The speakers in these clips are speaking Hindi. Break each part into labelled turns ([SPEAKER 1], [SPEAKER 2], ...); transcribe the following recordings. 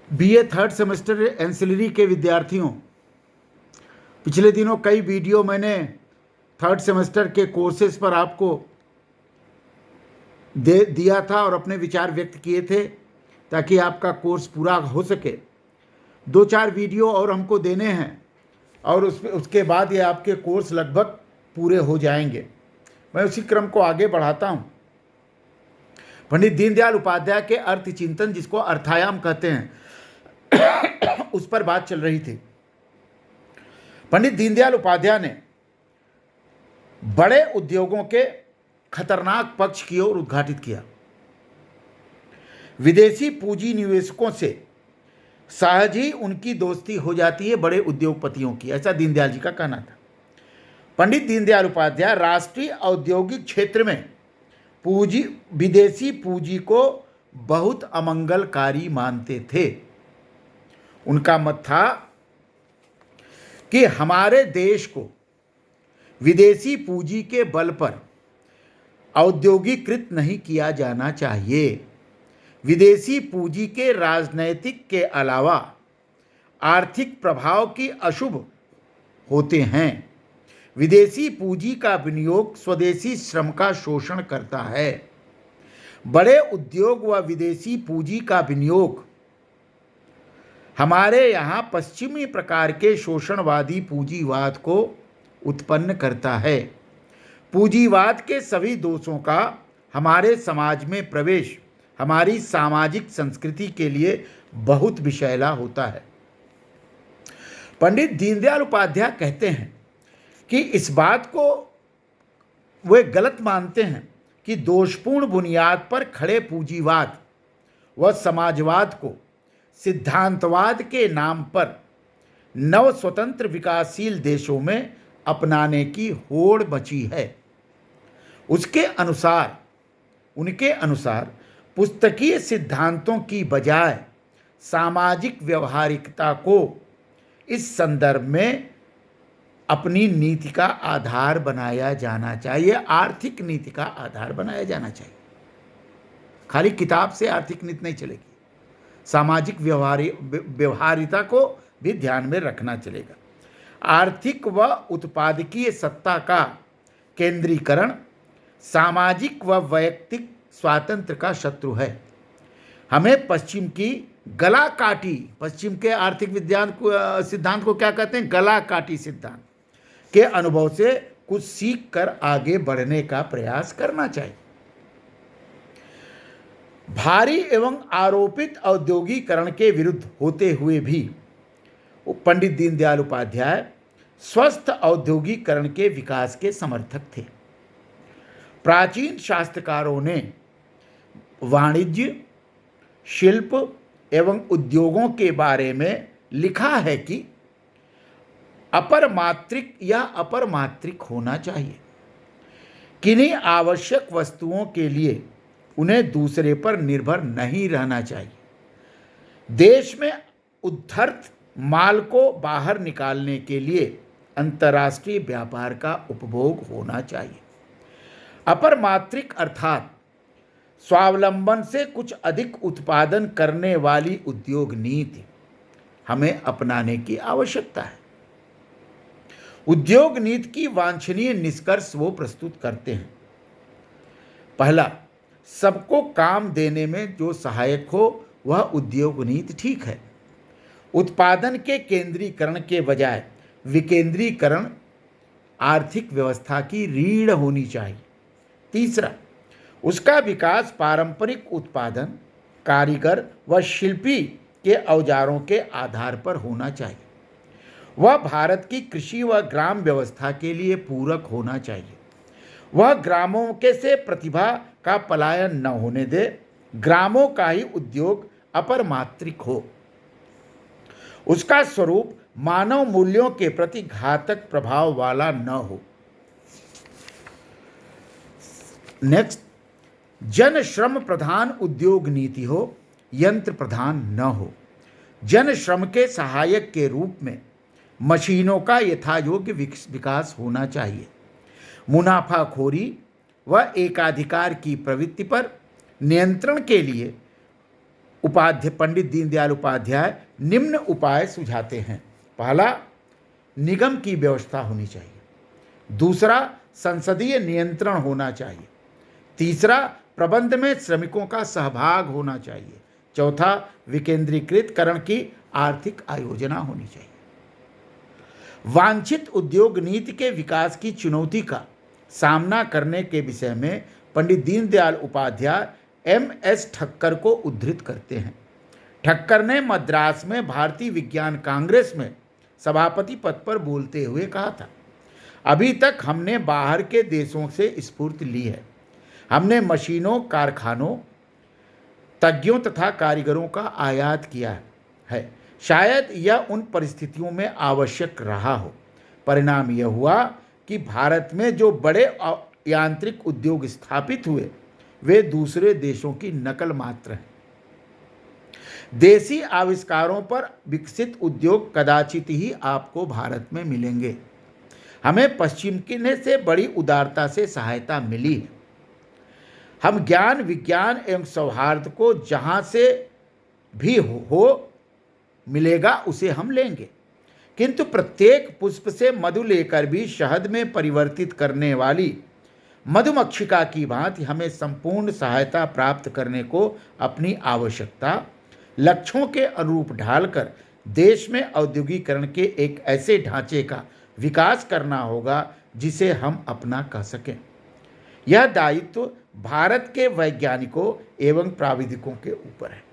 [SPEAKER 1] बीए थर्ड सेमेस्टर एंसिलरी के विद्यार्थियों, पिछले दिनों कई वीडियो मैंने थर्ड सेमेस्टर के कोर्सेज पर आपको दे दिया था और अपने विचार व्यक्त किए थे ताकि आपका कोर्स पूरा हो सके। 2-4 वीडियो और हमको देने हैं और उसके बाद ये आपके कोर्स लगभग पूरे हो जाएंगे। मैं उसी क्रम को आगे बढ़ाता हूँ। पंडित दीनदयाल उपाध्याय के अर्थ चिंतन, जिसको अर्थायाम कहते हैं, उस पर बात चल रही थी। पंडित दीनदयाल उपाध्याय ने बड़े उद्योगों के खतरनाक पक्ष की ओर उद्घाटित किया। विदेशी पूंजी निवेशकों से सहज ही उनकी दोस्ती हो जाती है बड़े उद्योगपतियों की, ऐसा दीनदयाल जी का कहना था। पंडित दीनदयाल उपाध्याय राष्ट्रीय औद्योगिक क्षेत्र में विदेशी पूंजी को बहुत अमंगलकारी मानते थे। उनका मत था कि हमारे देश को विदेशी पूंजी के बल पर औद्योगिकृत नहीं किया जाना चाहिए। विदेशी पूंजी के राजनैतिक के अलावा आर्थिक प्रभाव की अशुभ होते हैं। विदेशी पूंजी का विनियोग स्वदेशी श्रम का शोषण करता है। बड़े उद्योग व विदेशी पूंजी का विनियोग हमारे यहाँ पश्चिमी प्रकार के शोषणवादी पूंजीवाद को उत्पन्न करता है। पूंजीवाद के सभी दोषों का हमारे समाज में प्रवेश हमारी सामाजिक संस्कृति के लिए बहुत विषैला होता है। पंडित दीनदयाल उपाध्याय कहते हैं कि इस बात को वे गलत मानते हैं कि दोषपूर्ण बुनियाद पर खड़े पूंजीवाद व समाजवाद को सिद्धांतवाद के नाम पर नव स्वतंत्र विकासशील देशों में अपनाने की होड़ मची है। उनके अनुसार पुस्तकीय सिद्धांतों की बजाय सामाजिक व्यवहारिकता को इस संदर्भ में अपनी नीति का आधार बनाया जाना चाहिए, आर्थिक नीति का आधार बनाया जाना चाहिए। खाली किताब से आर्थिक नीति नहीं चलेगी, सामाजिक व्यवहारिता को भी ध्यान में रखना चलेगा। आर्थिक व उत्पादकीय सत्ता का केंद्रीकरण सामाजिक व वैयक्तिक स्वातंत्र का शत्रु है। हमें पश्चिम की गला काटी, पश्चिम के आर्थिक विज्ञान को सिद्धांत को क्या कहते हैं, गला काटी सिद्धांत के अनुभव से कुछ सीख कर आगे बढ़ने का प्रयास करना चाहिए। भारी एवं आरोपित औद्योगिकरण के विरुद्ध होते हुए भी पंडित दीनदयाल उपाध्याय स्वस्थ औद्योगिकरण के विकास के समर्थक थे। प्राचीन शास्त्रकारों ने वाणिज्य, शिल्प एवं उद्योगों के बारे में लिखा है कि अपरमात्रिक या अपरमात्रिक होना चाहिए। किन्हीं आवश्यक वस्तुओं के लिए उन्हें दूसरे पर निर्भर नहीं रहना चाहिए। देश में उद्धृत माल को बाहर निकालने के लिए अंतर्राष्ट्रीय व्यापार का उपभोग होना चाहिए। अपरमात्रिक अर्थात स्वावलंबन से कुछ अधिक उत्पादन करने वाली उद्योग नीति हमें अपनाने की आवश्यकता है। उद्योग नीति की वांछनीय निष्कर्ष वो प्रस्तुत करते हैं। पहला, सबको काम देने में जो सहायक हो वह उद्योग नीति ठीक है। उत्पादन के केंद्रीकरण के बजाय विकेंद्रीकरण आर्थिक व्यवस्था की रीढ़ होनी चाहिए। तीसरा, उसका विकास पारंपरिक उत्पादन, कारीगर व शिल्पी के औजारों के आधार पर होना चाहिए। वह भारत की कृषि व ग्राम व्यवस्था के लिए पूरक होना चाहिए। वह ग्रामों के से प्रतिभा का पलायन न होने दे, ग्रामों का ही उद्योग अपरमात्रिक हो। उसका स्वरूप मानव मूल्यों के प्रति घातक प्रभाव वाला न हो। नेक्स्ट, जन श्रम प्रधान उद्योग नीति हो, यंत्र प्रधान न हो। जन श्रम के सहायक के रूप में मशीनों का यथायोग्य विकास होना चाहिए। मुनाफाखोरी व एकाधिकार की प्रवृत्ति पर नियंत्रण के लिए पंडित दीनदयाल उपाध्याय निम्न उपाय सुझाते हैं। पहला, निगम की व्यवस्था होनी चाहिए। दूसरा, संसदीय नियंत्रण होना चाहिए। तीसरा, प्रबंध में श्रमिकों का सहभाग होना चाहिए। चौथा, विकेंद्रीकृतकरण की आर्थिक आयोजना होनी चाहिए। वांछित उद्योग नीति के विकास की चुनौती का सामना करने के विषय में पंडित दीनदयाल उपाध्याय एम.एस. ठक्कर को उद्धृत करते हैं। ठक्कर ने मद्रास में भारतीय विज्ञान कांग्रेस में सभापति पद पर बोलते हुए कहा था, अभी तक हमने बाहर के देशों से स्फूर्ति ली है। हमने मशीनों, कारखानों, तज्ञों तथा कारीगरों का आयात किया है। शायद यह उन परिस्थितियों में आवश्यक रहा हो। परिणाम यह हुआ कि भारत में जो बड़े यांत्रिक उद्योग स्थापित हुए वे दूसरे देशों की नकल मात्र हैं। देसी आविष्कारों पर विकसित उद्योग कदाचित ही आपको भारत में मिलेंगे। हमें पश्चिम के से बड़ी उदारता से सहायता मिली है। हम ज्ञान, विज्ञान एवं सौहार्द को जहाँ से भी हो मिलेगा उसे हम लेंगे, किंतु प्रत्येक पुष्प से मधु लेकर भी शहद में परिवर्तित करने वाली मधुमक्षिका की भांति हमें संपूर्ण सहायता प्राप्त करने को अपनी आवश्यकता, लक्ष्यों के अनुरूप ढालकर देश में औद्योगिकरण के एक ऐसे ढांचे का विकास करना होगा जिसे हम अपना कह सकें। यह दायित्व भारत के वैज्ञानिकों एवं प्राविधिकों के ऊपर है।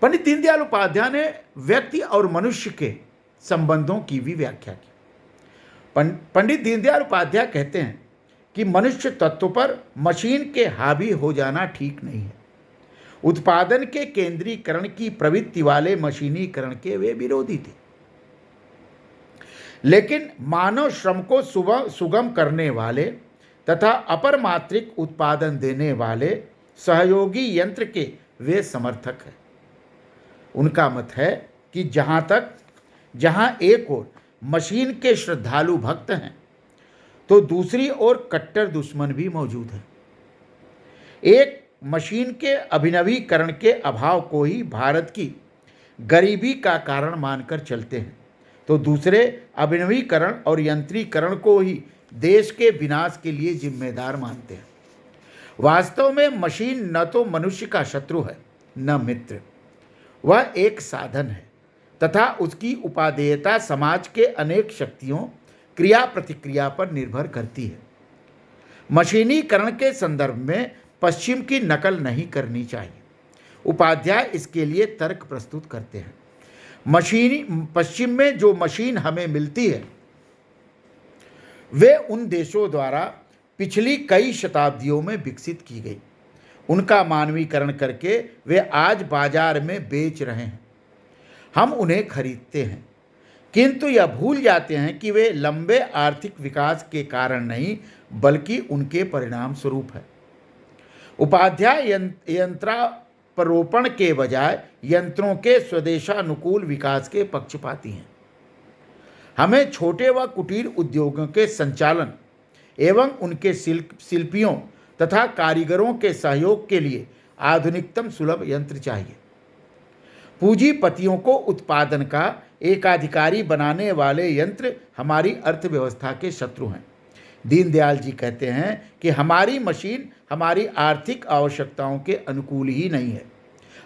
[SPEAKER 1] पंडित दीनदयाल उपाध्याय ने व्यक्ति और मनुष्य के संबंधों की भी व्याख्या की। पंडित दीनदयाल उपाध्याय कहते हैं कि मनुष्य तत्व पर मशीन के हावी हो जाना ठीक नहीं है। उत्पादन के केंद्रीकरण की प्रवृत्ति वाले मशीनीकरण के वे विरोधी थे, लेकिन मानव श्रम को सुगम करने वाले तथा अपरमात्रिक उत्पादन देने वाले सहयोगी यंत्र के वे समर्थक हैं। उनका मत है कि जहां एक ओर मशीन के श्रद्धालु भक्त हैं तो दूसरी ओर कट्टर दुश्मन भी मौजूद हैं। एक मशीन के अभिनवीकरण के अभाव को ही भारत की गरीबी का कारण मानकर चलते हैं, तो दूसरे अभिनवीकरण और यंत्रीकरण को ही देश के विनाश के लिए जिम्मेदार मानते हैं। वास्तव में मशीन न तो मनुष्य का शत्रु है न मित्र, वह एक साधन है तथा उसकी उपादेयता समाज के अनेक शक्तियों, क्रिया प्रतिक्रिया पर निर्भर करती है। मशीनीकरण के संदर्भ में पश्चिम की नकल नहीं करनी चाहिए। उपाध्याय इसके लिए तर्क प्रस्तुत करते हैं। पश्चिम में जो मशीन हमें मिलती है वे उन देशों द्वारा पिछली कई शताब्दियों में विकसित की गई। उनका मानवीकरण करके वे आज बाजार में बेच रहे हैं। हम उन्हें खरीदते हैं, किंतु यह भूल जाते हैं कि वे लंबे आर्थिक विकास के कारण नहीं बल्कि उनके परिणाम स्वरूप है। उपाध्याय यंत्रापरोपण के बजाय यंत्रों के स्वदेशानुकूल विकास के पक्षपाती हैं। हमें छोटे व कुटीर उद्योगों के संचालन एवं उनके शिल्पियों तथा कारीगरों के सहयोग के लिए आधुनिकतम सुलभ यंत्र चाहिए। पूंजीपतियों को उत्पादन का एकाधिकारी बनाने वाले यंत्र हमारी अर्थव्यवस्था के शत्रु हैं। दीनदयाल जी कहते हैं कि हमारी मशीन हमारी आर्थिक आवश्यकताओं के अनुकूल ही नहीं है,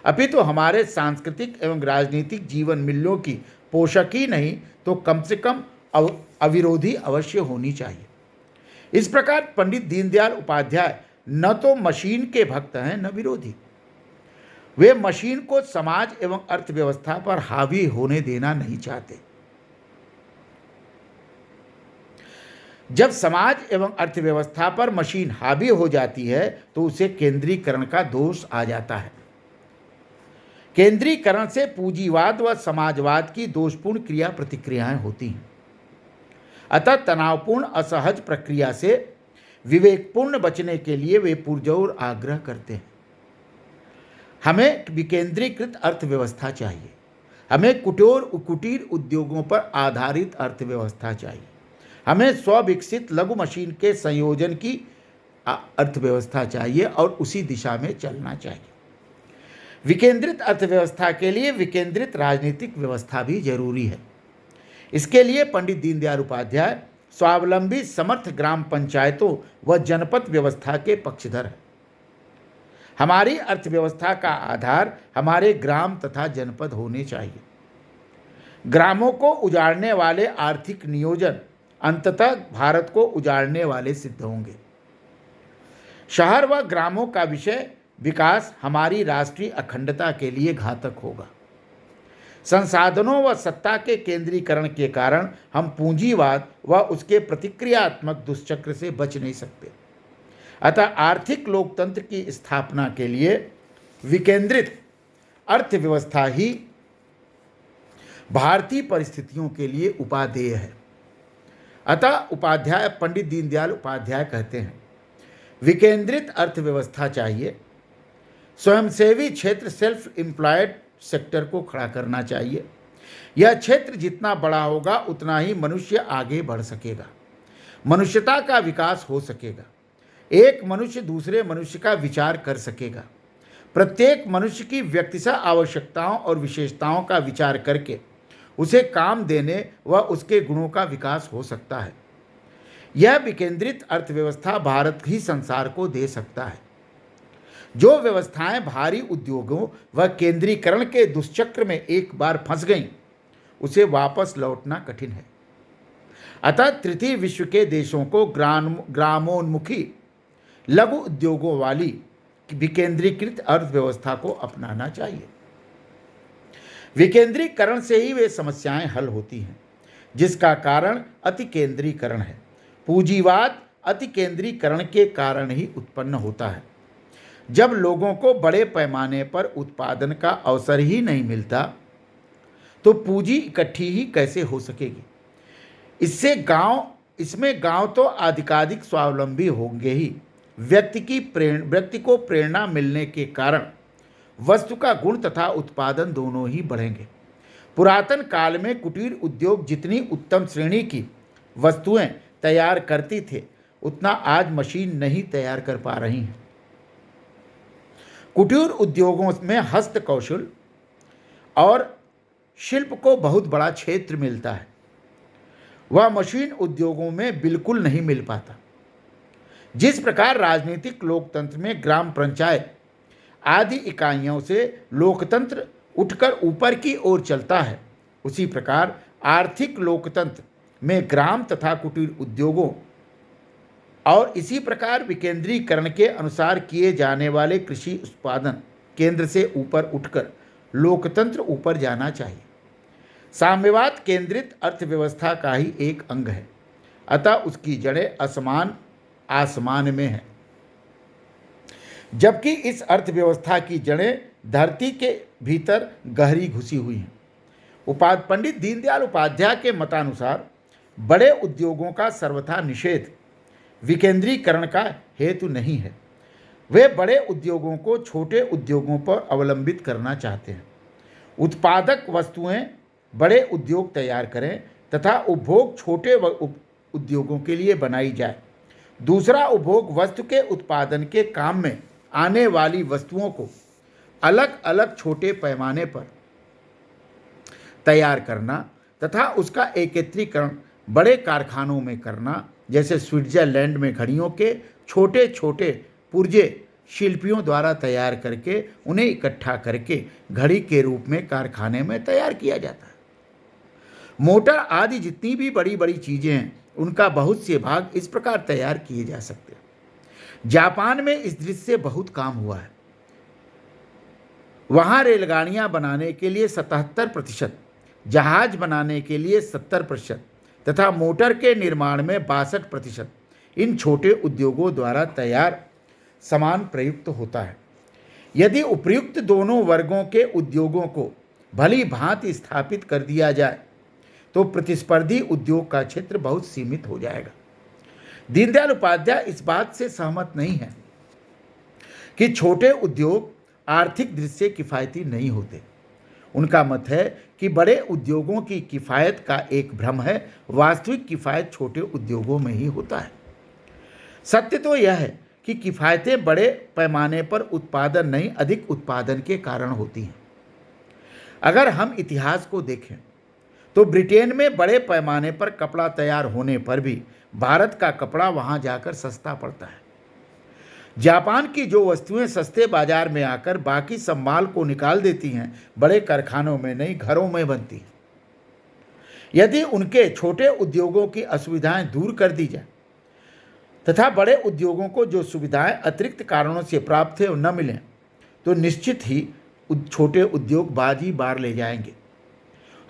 [SPEAKER 1] अपितु हमारे सांस्कृतिक एवं राजनीतिक जीवन मूल्यों की पोषक ही नहीं तो कम से कम अविरोधी अवश्य होनी चाहिए। इस प्रकार पंडित दीनदयाल उपाध्याय न तो मशीन के भक्त हैं न विरोधी। वे मशीन को समाज एवं अर्थव्यवस्था पर हावी होने देना नहीं चाहते। जब समाज एवं अर्थव्यवस्था पर मशीन हावी हो जाती है तो उसे केंद्रीकरण का दोष आ जाता है। केंद्रीकरण से पूंजीवाद व समाजवाद की दोषपूर्ण क्रिया प्रतिक्रियाएं होती हैं। अतः तनावपूर्ण असहज प्रक्रिया से विवेकपूर्ण बचने के लिए वे पुरजोर आग्रह करते हैं। हमें विकेंद्रीकृत अर्थव्यवस्था चाहिए। हमें कुटीर उद्योगों पर आधारित अर्थव्यवस्था चाहिए। हमें स्वविकसित लघु मशीन के संयोजन की अर्थव्यवस्था चाहिए और उसी दिशा में चलना चाहिए। विकेंद्रित अर्थव्यवस्था के लिए विकेंद्रित राजनीतिक व्यवस्था भी जरूरी है। इसके लिए पंडित दीनदयाल उपाध्याय स्वावलंबी समर्थ ग्राम पंचायतों व जनपद व्यवस्था के पक्षधर हैं। हमारी अर्थव्यवस्था का आधार हमारे ग्राम तथा जनपद होने चाहिए। ग्रामों को उजाड़ने वाले आर्थिक नियोजन अंततः भारत को उजाड़ने वाले सिद्ध होंगे। शहर व ग्रामों का विषय विकास हमारी राष्ट्रीय अखंडता के लिए घातक होगा। संसाधनों व सत्ता के केंद्रीकरण के कारण हम पूंजीवाद व उसके प्रतिक्रियात्मक दुष्चक्र से बच नहीं सकते। अतः आर्थिक लोकतंत्र की स्थापना के लिए विकेंद्रित अर्थव्यवस्था ही भारतीय परिस्थितियों के लिए उपादेय है। अतः पंडित दीनदयाल उपाध्याय कहते हैं, विकेंद्रित अर्थव्यवस्था चाहिए। स्वयंसेवी क्षेत्र सेल्फ एम्प्लॉयड सेक्टर को खड़ा करना चाहिए। यह क्षेत्र जितना बड़ा होगा उतना ही मनुष्य आगे बढ़ सकेगा, मनुष्यता का विकास हो सकेगा। एक मनुष्य दूसरे मनुष्य का विचार कर सकेगा। प्रत्येक मनुष्य की व्यक्तिगत आवश्यकताओं और विशेषताओं का विचार करके उसे काम देने व उसके गुणों का विकास हो सकता है। यह विकेंद्रित अर्थव्यवस्था भारत ही संसार को दे सकता है। जो व्यवस्थाएं भारी उद्योगों व केंद्रीकरण के दुष्चक्र में एक बार फंस गईं, उसे वापस लौटना कठिन है। अतः तृतीय विश्व के देशों को ग्रामोन्मुखी लघु उद्योगों वाली विकेंद्रीकृत अर्थव्यवस्था को अपनाना चाहिए। विकेंद्रीकरण से ही वे समस्याएं हल होती हैं, जिसका कारण अति केंद्रीकरण है। पूंजीवाद अति केंद्रीकरण के कारण ही उत्पन्न होता है। जब लोगों को बड़े पैमाने पर उत्पादन का अवसर ही नहीं मिलता, तो पूंजी इकट्ठी ही कैसे हो सकेगी। इसमें गांव तो अधिकाधिक स्वावलंबी होंगे ही। व्यक्ति को प्रेरणा मिलने के कारण वस्तु का गुण तथा उत्पादन दोनों ही बढ़ेंगे। पुरातन काल में कुटीर उद्योग जितनी उत्तम श्रेणी की वस्तुएं तैयार करती थे, उतना आज मशीन नहीं तैयार कर पा रही हैं। कुटीर उद्योगों में हस्त कौशल और शिल्प को बहुत बड़ा क्षेत्र मिलता है, वह मशीन उद्योगों में बिल्कुल नहीं मिल पाता। जिस प्रकार राजनीतिक लोकतंत्र में ग्राम पंचायत आदि इकाइयों से लोकतंत्र उठकर ऊपर की ओर चलता है, उसी प्रकार आर्थिक लोकतंत्र में ग्राम तथा कुटीर उद्योगों और इसी प्रकार विकेंद्रीकरण के अनुसार किए जाने वाले कृषि उत्पादन केंद्र से ऊपर उठकर लोकतंत्र ऊपर जाना चाहिए। साम्यवाद केंद्रित अर्थव्यवस्था का ही एक अंग है, अतः उसकी जड़ें आसमान में है, जबकि इस अर्थव्यवस्था की जड़ें धरती के भीतर गहरी घुसी हुई हैं। पंडित दीनदयाल उपाध्याय के मतानुसार बड़े उद्योगों का सर्वथा निषेध विकेंद्रीकरण का हेतु नहीं है। वे बड़े उद्योगों को छोटे उद्योगों पर अवलंबित करना चाहते हैं। उत्पादक वस्तुएं बड़े उद्योग तैयार करें तथा उपभोग छोटे उद्योगों के लिए बनाई जाए। दूसरा उपभोग वस्तु के उत्पादन के काम में आने वाली वस्तुओं को अलग अलग छोटे पैमाने पर तैयार करना तथा उसका एकत्रीकरण बड़े कारखानों में करना। जैसे स्विट्जरलैंड में घड़ियों के छोटे छोटे पुर्जे शिल्पियों द्वारा तैयार करके उन्हें इकट्ठा करके घड़ी के रूप में कारखाने में तैयार किया जाता है। मोटर आदि जितनी भी बड़ी बड़ी चीज़ें हैं, उनका बहुत से भाग इस प्रकार तैयार किए जा सकते हैं। जापान में इस दृश्य से बहुत काम हुआ है। वहाँ रेलगाड़ियाँ बनाने के लिए 77%, जहाज बनाने के लिए 70% तथा मोटर के निर्माण में 62% इन छोटे उद्योगों द्वारा तैयार सामान प्रयुक्त होता है। यदि उपयुक्त दोनों वर्गों के उद्योगों को भली भांति स्थापित कर दिया जाए, तो प्रतिस्पर्धी उद्योग का क्षेत्र बहुत सीमित हो जाएगा। दीनदयाल उपाध्याय इस बात से सहमत नहीं है कि छोटे उद्योग आर्थिक दृष्टि से किफ़ायती नहीं होते। उनका मत है कि बड़े उद्योगों की किफ़ायत का एक भ्रम है, वास्तविक किफ़ायत छोटे उद्योगों में ही होता है। सत्य तो यह है कि किफ़ायतें बड़े पैमाने पर उत्पादन नहीं, अधिक उत्पादन के कारण होती हैं। अगर हम इतिहास को देखें तो ब्रिटेन में बड़े पैमाने पर कपड़ा तैयार होने पर भी भारत का कपड़ा वहां जाकर सस्ता पड़ता है। जापान की जो वस्तुएं सस्ते बाजार में आकर बाकी सब माल को निकाल देती हैं, बड़े कारखानों में नहीं, घरों में बनती हैं। यदि उनके छोटे उद्योगों की असुविधाएं दूर कर दी जाए तथा बड़े उद्योगों को जो सुविधाएं अतिरिक्त कारणों से प्राप्त है न मिलें, तो निश्चित ही छोटे उद्योग बाजी बार ले जाएंगे।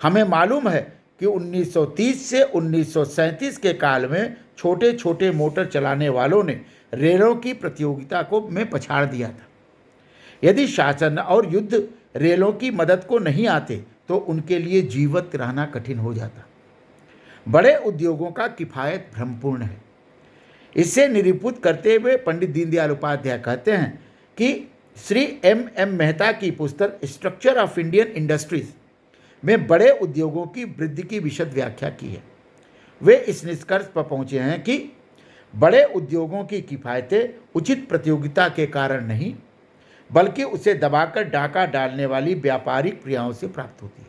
[SPEAKER 1] हमें मालूम है कि 1930 से 1937 के काल में छोटे छोटे मोटर चलाने वालों ने रेलों की प्रतियोगिता को में पछाड़ दिया था। यदि शासन और युद्ध रेलों की मदद को नहीं आते तो उनके लिए जीवित रहना कठिन हो जाता। बड़े उद्योगों का किफ़ायत भ्रमपूर्ण है। इससे निरूपित करते हुए पंडित दीनदयाल उपाध्याय कहते हैं कि श्री M.M. मेहता की पुस्तक स्ट्रक्चर ऑफ इंडियन इंडस्ट्रीज में बड़े उद्योगों की वृद्धि की विशद व्याख्या की है। वे इस निष्कर्ष पर पहुंचे हैं कि बड़े उद्योगों की किफ़ायतें उचित प्रतियोगिता के कारण नहीं, बल्कि उसे दबाकर डाका डालने वाली व्यापारिक क्रियाओं से प्राप्त होती है।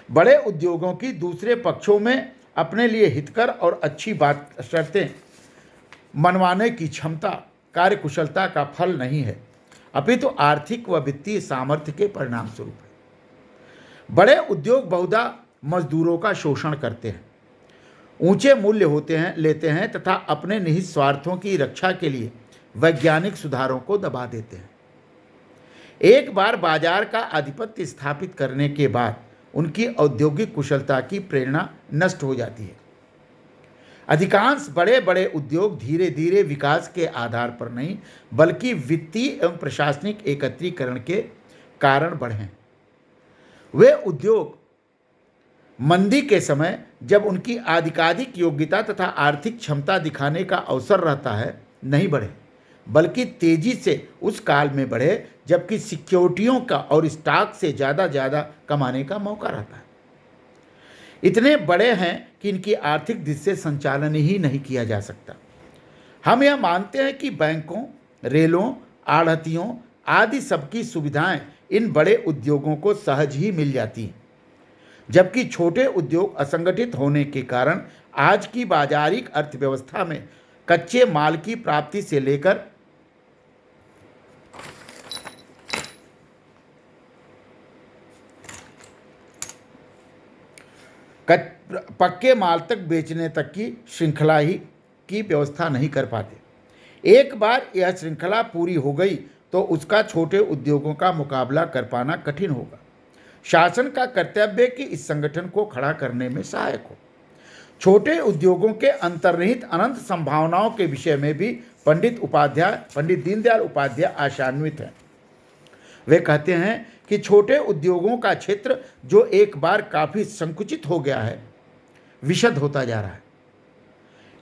[SPEAKER 1] बड़े उद्योगों की दूसरे पक्षों में अपने लिए हितकर और अच्छी बात शर्तें मनवाने की क्षमता कार्यकुशलता का फल नहीं है, अपितु तो आर्थिक व वित्तीय सामर्थ्य के परिणाम स्वरूप है। बड़े उद्योग बहुधा मजदूरों का शोषण करते हैं, ऊंचे मूल्य लेते हैं तथा अपने निहित स्वार्थों की रक्षा के लिए वैज्ञानिक सुधारों को दबा देते हैं। एक बार बाजार का आधिपत्य स्थापित करने के बाद उनकी औद्योगिक कुशलता की प्रेरणा नष्ट हो जाती है। अधिकांश बड़े बड़े उद्योग धीरे धीरे विकास के आधार पर नहीं, बल्कि वित्तीय एवं प्रशासनिक एकत्रीकरण के कारण बढ़े हैं। वे उद्योग मंदी के समय, जब उनकी आधिकाधिक योग्यता तथा आर्थिक क्षमता दिखाने का अवसर रहता है, नहीं बढ़े, बल्कि तेजी से उस काल में बढ़े जबकि सिक्योरिटियों का और स्टॉक से ज़्यादा कमाने का मौका रहता है। इतने बड़े हैं कि इनकी आर्थिक दृष्टि से संचालन ही नहीं किया जा सकता। हम यह मानते हैं कि बैंकों, रेलों, आढ़तियों आदि सबकी सुविधाएं इन बड़े उद्योगों को सहज ही मिल जाती हैं, जबकि छोटे उद्योग असंगठित होने के कारण आज की बाजारिक अर्थव्यवस्था में कच्चे माल की प्राप्ति से लेकर पक्के माल तक बेचने तक की श्रृंखला ही की व्यवस्था नहीं कर पाते। एक बार यह श्रृंखला पूरी हो गई तो उसका छोटे उद्योगों का मुकाबला कर पाना कठिन होगा। शासन का कर्तव्य है कि इस संगठन को खड़ा करने में सहायक हो। छोटे उद्योगों के अंतर्निहित अनंत संभावनाओं के विषय में भी पंडित दीनदयाल उपाध्याय आशान्वित हैं। वे कहते हैं कि छोटे उद्योगों का क्षेत्र जो एक बार काफ़ी संकुचित हो गया है, विशद होता जा रहा है।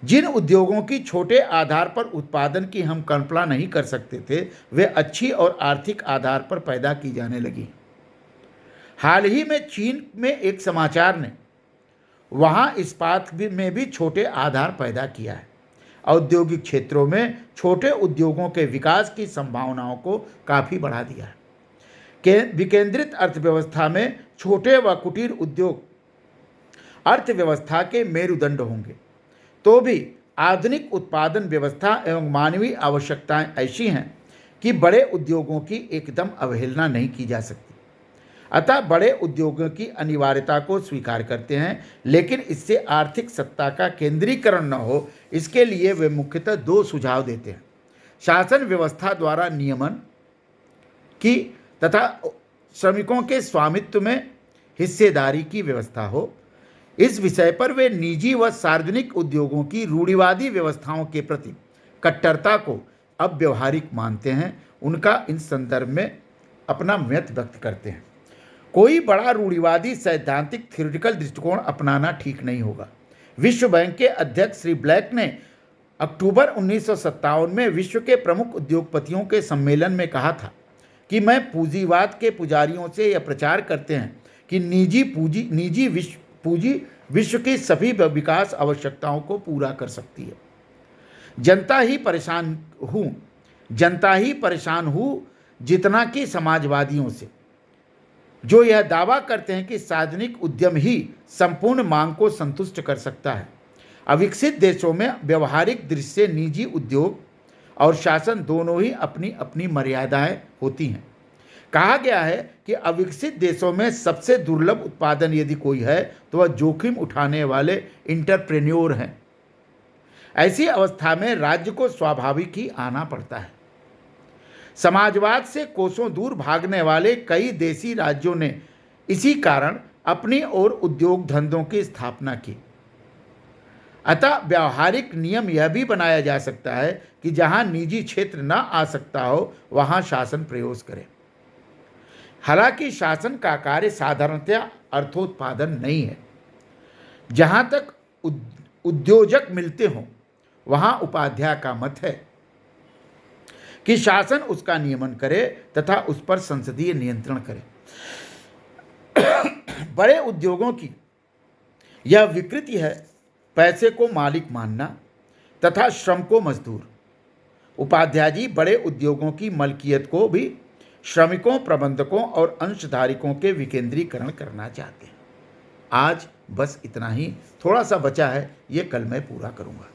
[SPEAKER 1] जिन उद्योगों की छोटे आधार पर उत्पादन की हम कल्पना नहीं कर सकते थे, वे अच्छी और आर्थिक आधार पर पैदा की जाने लगी। हाल ही में चीन में एक समाचार ने वहाँ इस्पात में भी छोटे आधार पैदा किया है। औद्योगिक क्षेत्रों में छोटे उद्योगों के विकास की संभावनाओं को काफ़ी बढ़ा दिया है। विकेंद्रित अर्थव्यवस्था में छोटे व कुटीर उद्योग अर्थव्यवस्था के मेरुदंड होंगे, तो भी आधुनिक उत्पादन व्यवस्था एवं मानवीय आवश्यकताएं ऐसी हैं कि बड़े उद्योगों की एकदम अवहेलना नहीं की जा सकती। अतः बड़े उद्योगों की अनिवार्यता को स्वीकार करते हैं, लेकिन इससे आर्थिक सत्ता का केंद्रीकरण न हो, इसके लिए वे मुख्यतः दो सुझाव देते हैं। शासन व्यवस्था द्वारा नियमन की तथा श्रमिकों के स्वामित्व में हिस्सेदारी की व्यवस्था हो। इस विषय पर वे निजी व सार्वजनिक उद्योगों की रूढ़िवादी व्यवस्थाओं के प्रति कट्टरता को अब व्यवहारिक मानते हैं। उनका इन संदर्भ में अपना मत व्यक्त करते हैं। कोई बड़ा रूढ़िवादी सैद्धांतिक थ्योरेटिकल दृष्टिकोण अपनाना ठीक नहीं होगा। विश्व बैंक के अध्यक्ष श्री ब्लैक ने अक्टूबर 1957 में विश्व के प्रमुख उद्योगपतियों के सम्मेलन में कहा था कि मैं पूंजीवाद के पुजारियों से यह प्रचार करते हैं कि निजी पूंजी विश्व की सभी विकास आवश्यकताओं को पूरा कर सकती है। जनता ही परेशान हूँ जितना कि समाजवादियों से, जो यह दावा करते हैं कि सार्वजनिक उद्यम ही संपूर्ण मांग को संतुष्ट कर सकता है। अविकसित देशों में व्यवहारिक दृष्टि से निजी उद्योग और शासन दोनों ही अपनी अपनी मर्यादाएं होती हैं। कहा गया है कि अविकसित देशों में सबसे दुर्लभ उत्पादन यदि कोई है तो वह जोखिम उठाने वाले इंटरप्रेन्योर हैं। ऐसी अवस्था में राज्य को स्वाभाविक ही आना पड़ता है। समाजवाद से कोसों दूर भागने वाले कई देशी राज्यों ने इसी कारण अपनी ओर उद्योग धंधों की स्थापना की। अतः व्यावहारिक नियम यह भी बनाया जा सकता है कि जहां निजी क्षेत्र न आ सकता हो वहां शासन प्रयोग करे। हालांकि शासन का कार्य साधारणतया अर्थोत्पादन नहीं है। जहां तक उद्योजक मिलते हों वहां उपाध्याय का मत है कि शासन उसका नियमन करे तथा उस पर संसदीय नियंत्रण करे। बड़े उद्योगों की यह विकृति है पैसे को मालिक मानना तथा श्रम को मजदूर। उपाध्याय जी बड़े उद्योगों की मलकियत को भी श्रमिकों, प्रबंधकों और अंशधारकों के विकेंद्रीकरण करना चाहते हैं। आज बस इतना ही, थोड़ा सा बचा है, ये कल मैं पूरा करूँगा।